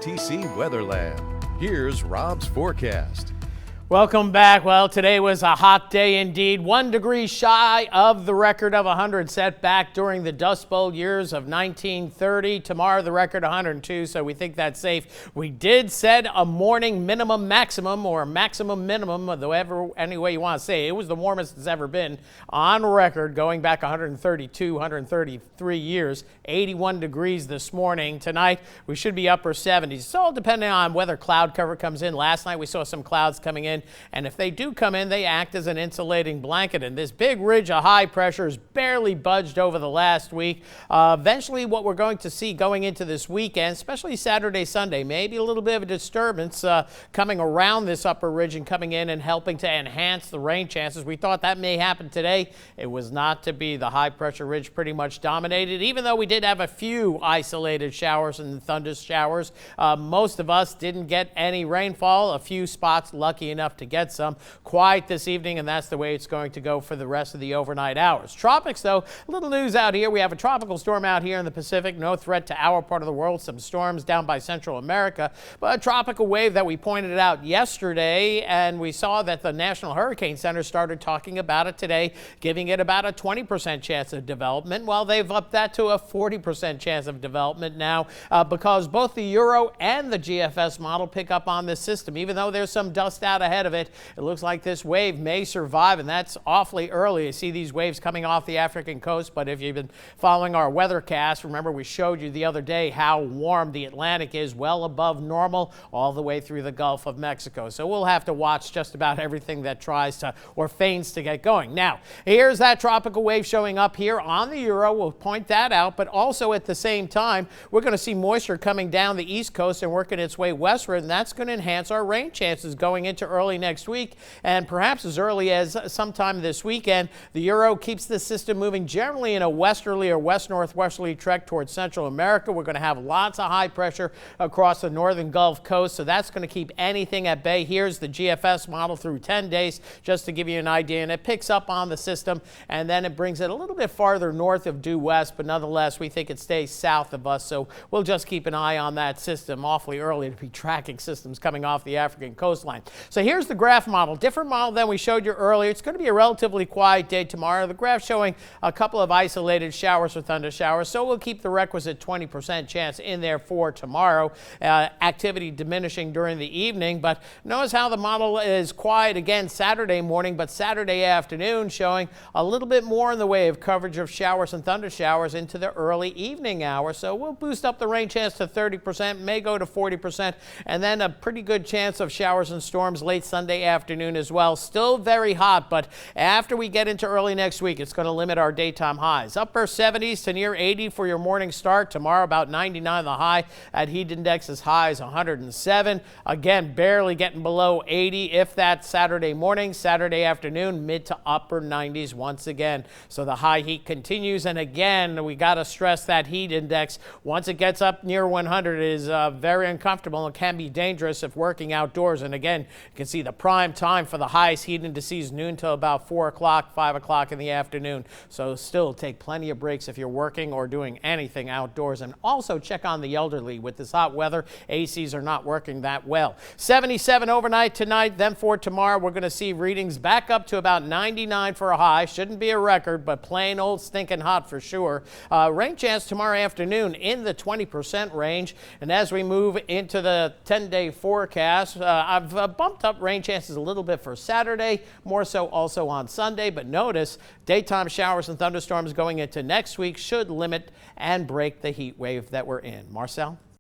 WTC Weatherland. Here's Rob's forecast. Welcome back. Well, today was a hot day indeed. 1 degree shy of the record of 100 set back during the Dust Bowl years of 1930. Tomorrow the record 102, so we think that's safe. We did set a morning minimum maximum or maximum minimum, any way you want to say it. It was the warmest it's ever been on record going back 132, 133 years. 81 degrees this morning. Tonight we should be upper 70s. It's all depending on whether cloud cover comes in. Last night we saw some clouds coming in. And if they do come in, they act as an insulating blanket. And this big ridge of high pressure has barely budged over the last week. Eventually, what we're going to see going into this weekend, especially Saturday, Sunday, maybe a little bit of a disturbance coming around this upper ridge and coming in and helping to enhance the rain chances. We thought that may happen today. It was not to be. The high pressure ridge pretty much dominated, even though we did have a few isolated showers and thunder showers. Most of us didn't get any rainfall. A few spots lucky enough to get some. Quiet this evening, and that's the way it's going to go for the rest of the overnight hours. Tropics, though, a little news out here. We have a tropical storm out here in the Pacific. No threat to our part of the world. Some storms down by Central America, but a tropical wave that we pointed out yesterday, and we saw that the National Hurricane Center started talking about it today, giving it about a 20% chance of development. Well, they've upped that to a 40% chance of development now because both the Euro and the GFS model pick up on this system. Even though there's some dust out ahead of it, it looks like this wave may survive, and that's awfully early. You see these waves coming off the African coast, but if you've been following our weathercast, remember we showed you the other day how warm the Atlantic is, well above normal all the way through the Gulf of Mexico. So we'll have to watch just about everything that tries to or feigns to get going. Now, here's that tropical wave showing up here on the Euro. We'll point that out, but also at the same time, we're going to see moisture coming down the East Coast and working its way westward, and that's going to enhance our rain chances going into early next week, and perhaps as early as sometime this weekend. The Euro keeps the system moving generally in a westerly or west-northwesterly trek towards Central America. We're going to have lots of high pressure across the northern Gulf Coast, so that's going to keep anything at bay. Here's the GFS model through 10 days, just to give you an idea, and it picks up on the system, and then it brings it a little bit farther north of due west, but nonetheless, we think it stays south of us, so we'll just keep an eye on that system. Awfully early to be tracking systems coming off the African coastline. So here's the graph model, different model than we showed you earlier. It's going to be a relatively quiet day tomorrow. The graph showing a couple of isolated showers or thunder showers, so we'll keep the requisite 20% chance in there for tomorrow. Activity diminishing during the evening, but notice how the model is quiet again Saturday morning, but Saturday afternoon showing a little bit more in the way of coverage of showers and thunder showers into the early evening hours. So we'll boost up the rain chance to 30%, may go to 40%, and then a pretty good chance of showers and storms late Sunday afternoon as well. Still very hot, but after we get into early next week, it's going to limit our daytime highs. Upper 70s to near 80 for your morning start. Tomorrow about 99 the high at heat index as high as 107. Again, barely getting below 80 if that Saturday morning. Saturday afternoon, mid to upper 90s once again. So the high heat continues, and again, we got to stress that heat index. Once it gets up near 100, it is very uncomfortable and can be dangerous if working outdoors. And again, you can see the prime time for the highest heat indices noon till about 4 o'clock, 5 o'clock in the afternoon. So still take plenty of breaks if you're working or doing anything outdoors. And also check on the elderly. With this hot weather, ACs are not working that well. 77 overnight tonight. Then for tomorrow, we're going to see readings back up to about 99 for a high. Shouldn't be a record, but plain old stinking hot for sure. Rain chance tomorrow afternoon in the 20% range. And as we move into the 10-day forecast, I've bumped up rain chances a little bit for Saturday, more so also on Sunday, but notice daytime showers and thunderstorms going into next week should limit and break the heat wave that we're in. Marcel?